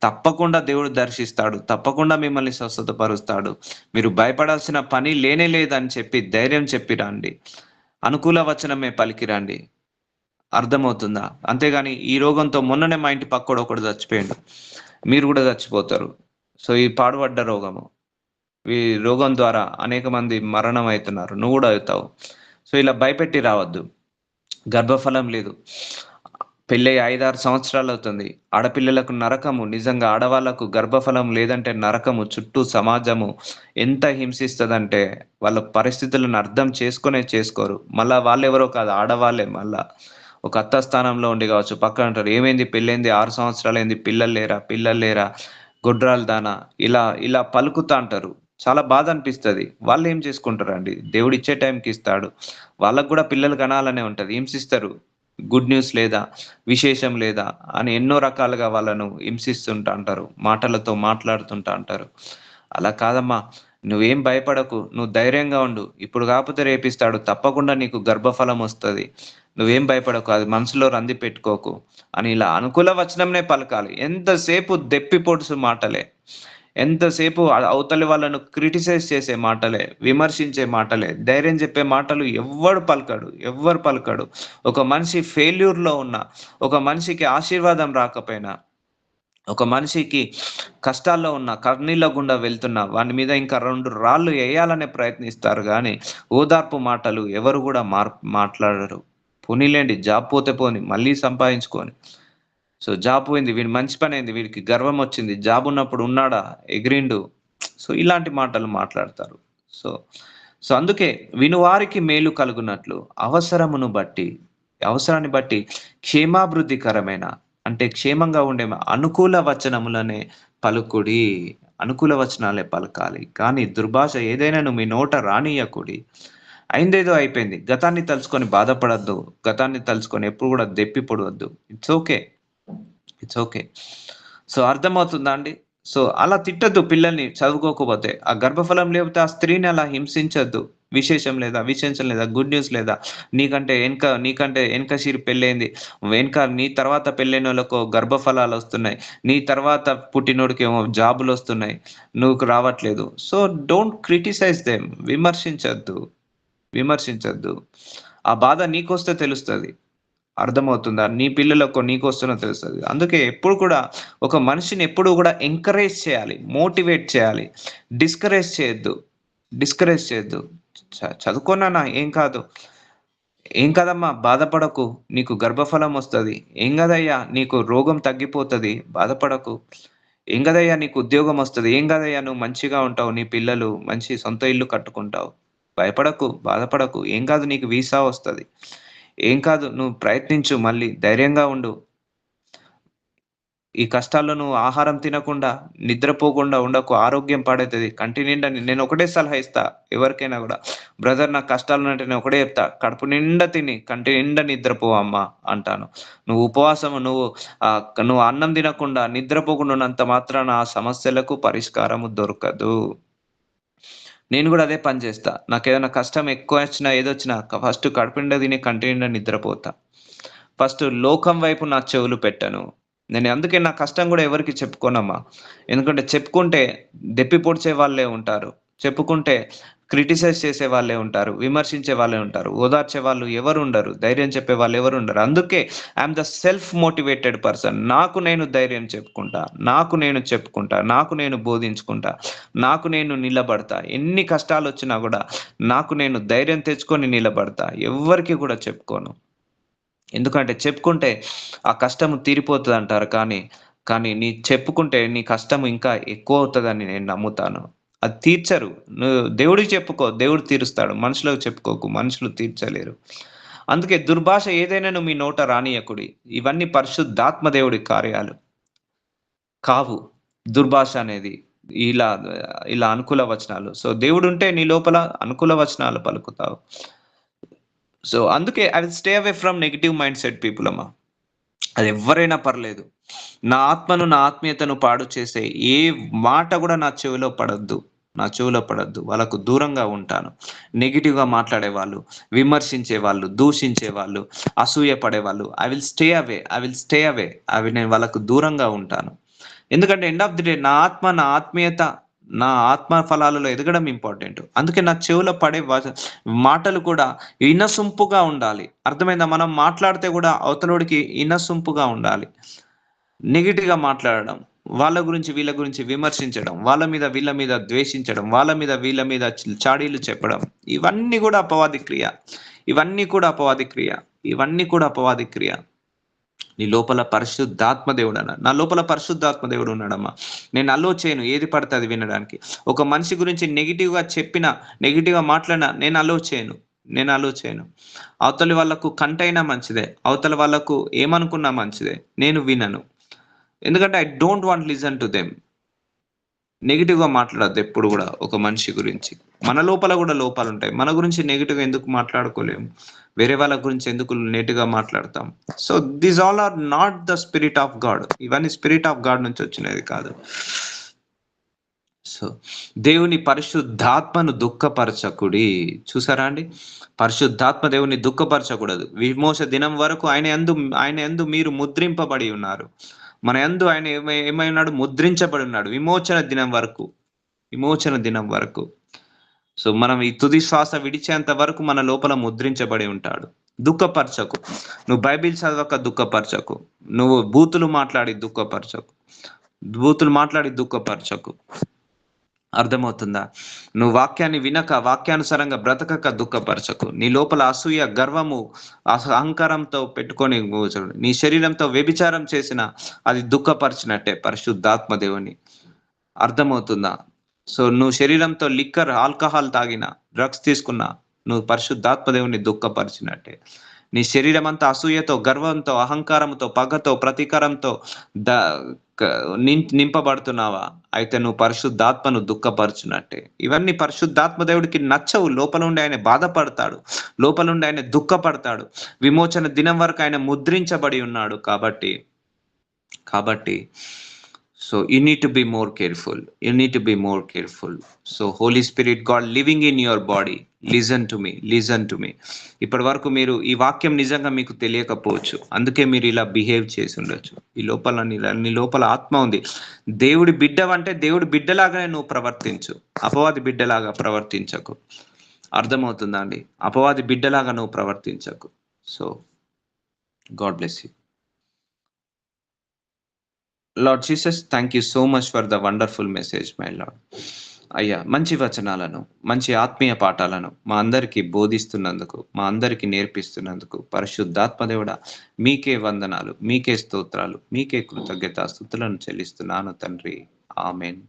తప్పకుండా దేవుడు దర్శిస్తాడు. తప్పకుండా మిమ్మల్ని స్వస్థతపరుస్తాడు. మీరు భయపడాల్సిన పని లేనే లేదని చెప్పి ధైర్యం చెప్పి రండి. అనుకూల వచనమే పలికి రండి. అర్థమవుతుందా? అంతేగాని ఈ రోగంతో మొన్ననే మా ఇంటి పక్కోడు ఒకడు చచ్చిపోయిండు. మీరు గూడా చచ్చిపోతారు. సో, ఈ పాడుపడ్డ రోగము. ఈ రోగం ద్వారా అనేక మంది మరణం అయితున్నారు. నువ్వు గూడా అవుతావు. సో, ఇలా భయపెట్టి రావద్దు. గర్భఫలం లేదు. పెళ్ళై 5, 6 సంవత్సరాలవుతుంది. ఆడపిల్లలకు నరకము. నిజంగా ఆడవాళ్ళకు గర్భఫలం లేదంటే నరకము. చుట్టూ సమాజము ఎంత హింసిస్తదంటే, వాళ్ళ పరిస్థితులను అర్థం చేసుకొనే చేసుకోరు. మళ్ళా వాళ్ళెవరో కాదు, ఆడవాళ్ళే మళ్ళా. ఒక అత్త స్థానంలో ఉండి గావచ్చు, పక్కన అంటారు, "ఏమైంది పెళ్లయింది 6 సంవత్సరాలయింది, పిల్లలు లేరా? పిల్లలు లేరా? గొడ్రాలు దానా?" ఇలా ఇలా పలుకుతా అంటారు. చాలా బాధనిపిస్తది. వాళ్ళేం చేసుకుంటారండి? దేవుడిచ్చే టైంకి ఇస్తాడు. వాళ్ళకి గూడా పిల్లలు కనాలనే ఉంటది. హింసిస్తారు. గుడ్ న్యూస్ లేదా? విశేషం లేదా? అని ఎన్నో రకాలుగా వాళ్ళను హింసిస్తుంటా అంటారు. మాటలతో మాట్లాడుతుంటా అంటారు. అలా కాదమ్మా! నువ్వేం భయపడకు. నువ్వు ధైర్యంగా ఉండు. ఇప్పుడు కాకపోతే రేపిస్తాడు. తప్పకుండా నీకు గర్భఫలం వస్తది. నువ్వేం భయపడకు. అది మనసులో రంది పెట్టుకోకు. అని ఇలా అనుకూల వచనంనే పలకాలి. ఎంతసేపు దెప్పి పొడుసు మాటలే. ఎంతసేపు అవతలి వాళ్ళను క్రిటిసైజ్ చేసే మాటలే, విమర్శించే మాటలే, ధైర్యం చెప్పే మాటలు ఎవ్వడు పలకడు. ఎవ్వరు పలకడు. ఒక మనిషి ఫెయిల్యూర్‌లో ఉన్న, ఒక మనిషికి ఆశీర్వాదం రాకపోయినా, ఒక మనిషికి కష్టాల్లో ఉన్న, కన్నీళ్ళ గుండా వెళ్తున్న వాని మీద ఇంకా 2 రాళ్ళు ఎయ్యాలనే ప్రయత్నిస్తారు గానీ, ఓదార్పు మాటలు ఎవరు గూడా మాట్లాడరు. పోనీలెండి, జాబ్ పోతే పోనీ, మళ్ళీ సంపాదించుకోని. సో, జాబ్ పోయింది. వీడు మంచి పనైంది. వీడికి గర్వమొచ్చింది. జాబున్నప్పుడు ఉన్నాడా? ఎగిరిండు. సో, ఇలాంటి మాటలు మాట్లాడతారు. సో, సో, అందుకే వినువారికి మేలు కలుగునట్లు అవసరాన్ని బట్టి క్షేమాభివృద్ధికరమైన, అంటే క్షేమంగా ఉండే అనుకూల వచనములనే పలుకుడి. అనుకూల వచనాలే పలకాలి. కానీ దుర్భాష ఏదైనాను మీ నోట రానీయకుడి. అయిందేదో అయిపోయింది. గతాన్ని తలుచుకొని బాధపడొద్దు. గతాన్ని తలుచుకొని ఎప్పుడు గూడా దెప్పి పొడవద్దు. It's okay. It's okay. So, అర్థమవుతుందా అండి? సో, అలా తిట్టొద్దు పిల్లల్ని చదువుకోకపోతే. ఆ గర్భఫలం లేకపోతే ఆ స్త్రీని అలా హింసించొద్దు. విశేషం లేదా, గుడ్ న్యూస్ లేదా, నీకంటే ఎనక సిరి పెళ్లయింది. నీ తర్వాత పెళ్ళైనోళ్ళకు గర్భఫలాలొస్తున్నాయి. నీ తర్వాత పుట్టినోడికేమో జాబులొస్తున్నాయి. నువ్వుకు రావట్లేదు. So, don't criticise them. విమర్శించొద్దు. ఆ బాధ నీకొస్తే తెలుస్తది. అర్థమవుతుందా? నీ పిల్లలకో నీకొస్తున్నో తెలుస్తది. అందుకే ఎప్పుడు కూడా ఒక మనిషిని ఎప్పుడు గూడా ఎంకరేజ్ చేయాలి. మోటివేట్ చేయాలి. డిస్కరేజ్ చేయొద్దు. డిస్కరేజ్ చేయొద్దు. చదువుకో నాన్న, ఏం కాదు. ఏం కాదమ్మా, బాధపడకు. నీకు గర్భఫలం వస్తది. ఏం గాదయ్యా, నీకు రోగం తగ్గిపోతది. బాధపడకు. ఏం గాదయ్యా, నీకు ఉద్యోగం వస్తది. ఏం గాదయ్యా, నువ్వు మంచిగా ఉంటావు. నీ పిల్లలు మంచి సొంత ఇల్లు కట్టుకుంటావు. భయపడకు, బాధపడకు. ఏం కాదు, నీకు వీసా వస్తది. ఏం కాదు, నువ్వు ప్రయత్నించు మళ్ళీ. ధైర్యంగా ఉండు. ఈ కష్టాల్లో నువ్వు ఆహారం తినకుండా, నిద్రపోకుండా ఉండకు. ఆరోగ్యం పాడైతది. కంటి నిండా నేనొకటే సలహా ఇస్తా ఎవరికైనా గూడా. బ్రదర్, నాకు కష్టాలున్నాయంటే నేను ఒకటే చెప్తా. కడుపు నిండా తిని, కంటి నిండా నిద్రపో అమ్మా అంటాను. నువ్వు ఉపవాసం నువ్వు అన్నం తినకుండా, నిద్రపోకుండా ఉన్నంత మాత్రాన ఆ సమస్యలకు పరిష్కారము దొరకదు. నేను గూడా అదే పని జేస్తా. నాకేదైనా కష్టం ఎక్కువొచ్చినా, ఏదొచ్చినా ఫస్ట్ కడుపు నిండా తిని, కంటి నిండా నిద్రపోతా. ఫస్ట్ లోకం వైపు నా చెవులు పెట్టను. నేను అందుకే నా కష్టం గూడా ఎవరికీ చెప్పుకోనమ్మా. ఎందుకంటే చెప్పుకుంటే దెప్పి పొడిచే వాళ్ళే ఉంటారు. చెప్పుకుంటే క్రిటిసైజ్ చేసే వాళ్ళే ఉంటారు. విమర్శించే వాళ్ళే ఉంటారు. ఓదార్చే వాళ్ళు ఎవరు ఉండరు. ధైర్యం చెప్పే వాళ్ళు ఎవరు ఉండరు. అందుకే I'm the self motivated person. నాకు నేను ధైర్యం చెప్పుకుంటా. నాకు నేను చెప్పుకుంటా. నాకు నేను బోధించుకుంటా. నాకు నేను నిలబడతా. ఎన్ని కష్టాలొచ్చినా గూడా నాకు నేను ధైర్యం తెచ్చుకొని నిలబడతా. ఎవ్వరికీ గూడా చెప్పుకోను. ఎందుకంటే చెప్పుకుంటే ఆ కష్టం తీరిపోతదంటారు. కానీ చెప్పుకుంటే నీ కష్టం ఇంకా ఎక్కువవుతదని నేను నమ్ముతాను. అది తీర్చరు. నువ్వు దేవుడికి చెప్పుకో. దేవుడు తీరుస్తాడు. మనుషులకు చెప్పుకోకు. మనుషులు తీర్చలేరు. అందుకే దుర్భాష ఏదైనాను మీ నోట రానీయకుడి. ఇవన్నీ పరిశుద్ధాత్మ దేవుడి కార్యాలు కావు. దుర్భాష అనేది. ఇలా ఇలా అనుకూల వచనాలు. సో, దేవుడుంటే నీ లోపల అనుకూల వచనాలు పలుకుతావు. సో, అందుకే I will stay away from negative mind set people అమ్మ. అదెవ్వరైనా పర్లేదు. నా ఆత్మను, నా ఆత్మీయతను పాడు చేసే ఏ మాట గూడా నా చెవిలో పడొద్దు. నా చెవిలో పడొద్దు. వాళ్ళకు దూరంగా ఉంటాను. నెగెటివ్‌గా మాట్లాడేవాళ్ళు, విమర్శించేవాళ్ళు, దూషించేవాళ్ళు, అసూయ పడేవాళ్ళు I will stay away. I will stay away. నేను వాళ్ళకు దూరంగా ఉంటాను. ఎందుకంటే ఎండ్ ఆఫ్ ది డే నా ఆత్మ, నా ఆత్మీయత, నా ఆత్మ ఫలాలలో ఎదగడం ఇంపార్టెంట్. అందుకే నా చెవిలో పడే మాటలు కూడా ఇనసొంపుగా ఉండాలి. అర్థమైందా? మనం మాట్లాడితే గూడా అవతలోడికి ఇనసొంపుగా ఉండాలి. నెగెటివ్‌గా మాట్లాడడం, వాళ్ళ గురించి, వీళ్ళ గురించి విమర్శించడం, వాళ్ళ మీద, వీళ్ళ మీద ద్వేషించడం, వాళ్ళ మీద, వీళ్ళ మీద చాడీలు చెప్పడం, ఇవన్నీ గూడా అపవాది క్రియ. ఇవన్నీ కూడా అపవాది క్రియ. ఇవన్నీ కూడా అపవాది క్రియ. నీ లోపల పరిశుద్ధాత్మ దేవుడన్నాడు. నా లోపల పరిశుద్ధాత్మ దేవుడు ఉన్నాడమ్మా. నేను అలో చేయను ఏది పడితే అది వినడానికి. ఒక మనిషి గురించి నెగెటివ్‌గా చెప్పినా, నెగెటివ్‌గా మాట్లాడినా నేను అలో చేయను. నేను అలో చేయను. అవతలి వాళ్ళకు కంటైనా మంచిదే. అవతల వాళ్ళకు ఏమనుకున్నా మంచిదే. నేను వినను. ఎందుకంటే I don't want listen to them. నెగెటివ్‌గా మాట్లాడొద్దు ఎప్పుడు గూడా ఒక మనిషి గురించి. మన లోపల గూడా లోపాలుంటాయి. మన గురించి నెగెటివ్‌గా ఎందుకు మాట్లాడుకోలేము? వేరే వాళ్ళ గురించి ఎందుకు నెగెటివ్‌గా మాట్లాడతాం? So, these all are not the spirit of God. ఇవన్నీ స్పిరిట్ ఆఫ్ గాడ్ నుంచి వచ్చినది కాదు. సో, దేవుని పరిశుద్ధాత్మను దుఃఖపరచకుడి. చూసారా అండి? పరిశుద్ధాత్మ దేవుని దుఃఖపరచకూడదు. విమోచ దినం వరకు ఆయన యందు మీరు ముద్రింపబడి ఉన్నారు. మన యందు ఆయన ఏమై ఉన్నాడు? ముద్రించబడి ఉన్నాడు. విమోచన దినం వరకు. విమోచన దినం వరకు. సో, మనం ఈ తుది శ్వాస విడిచేంత వరకు మన లోపల ముద్రించబడి ఉంటాడు. దుఃఖపరచకు. నువ్వు బైబిల్ చదవక దుఃఖపరచకు. నువ్వు బూతులు మాట్లాడి దుఃఖపరచకు. బూతులు మాట్లాడి దుఃఖపరచకు. అర్థమవుతుందా? నువ్వు వాక్యాన్ని వినక, వాక్యానుసారంగా బ్రతకక దుఃఖపరచకు. నీ లోపల అసూయ, గర్వము, అహంకారంతో పెట్టుకొని కూర్చోడు. నీ శరీరంతో వ్యభిచారం చేసినా అది దుఃఖపరిచినట్టే పరిశుద్ధాత్మ దేవుని. అర్థమవుతుందా? సో, నువ్వు శరీరంతో లిక్కర్, ఆల్కహాల్ తాగినా, డ్రగ్స్ తీసుకున్నా, నువ్వు పరిశుద్ధాత్మ దేవుని దుఃఖపరిచినట్టే. నీ శరీరమంతా అసూయతో, గర్వంతో, అహంకారంతో, పగతో, ప్రతీకారంతో ద క నింపబడుతున్నావా? అయితే నువ్వు పరిశుద్ధాత్మను దుఃఖపరచునట్టే. ఇవన్నీ పరిశుద్ధాత్మ దేవుడికి నచ్చవు. లోపలుండి ఆయన బాధపడతాడు. లోపలుండి ఆయన దుఃఖపడతాడు. విమోచన దినం వరకు ఆయన ముద్రించబడి ఉన్నాడు కాబట్టి so you need to be more careful. You need to be more careful. So Holy Spirit, God living in your body, listen to me, listen to me. ఇప్పటి వరకు మీరు ఈ వాక్యం నిజంగా మీకు తెలియకపోవచ్చు. అందుకే మీరు ఇలా బిహేవ్ చేసి ఉండొచ్చు. నీ లోపల ఆత్మ ఉంది. దేవుడి బిడ్డవంటే దేవుడి బిడ్డలాగానే నువ్వు ప్రవర్తించు. అపవాది బిడ్డలాగా ప్రవర్తించకు. అర్థమవుతుందా అండి? అపవాది బిడ్డలాగా నువ్వు ప్రవర్తించకు. So god bless you. Lord Jesus, thank you so much for the wonderful message my lord. అయ్యా, మంచి వచనాలను, మంచి ఆత్మీయ పాఠాలను మా అందరికి బోధిస్తున్నందుకు, మా అందరికి నేర్పిస్తున్నందుకు పరిశుద్ధాత్మ దేవుడా మీకే వందనాలు, మీకే స్తోత్రాలు, మీకే కృతజ్ఞతాస్తుతులను చెల్లిస్తున్నాను తండ్రి. ఆమేన్.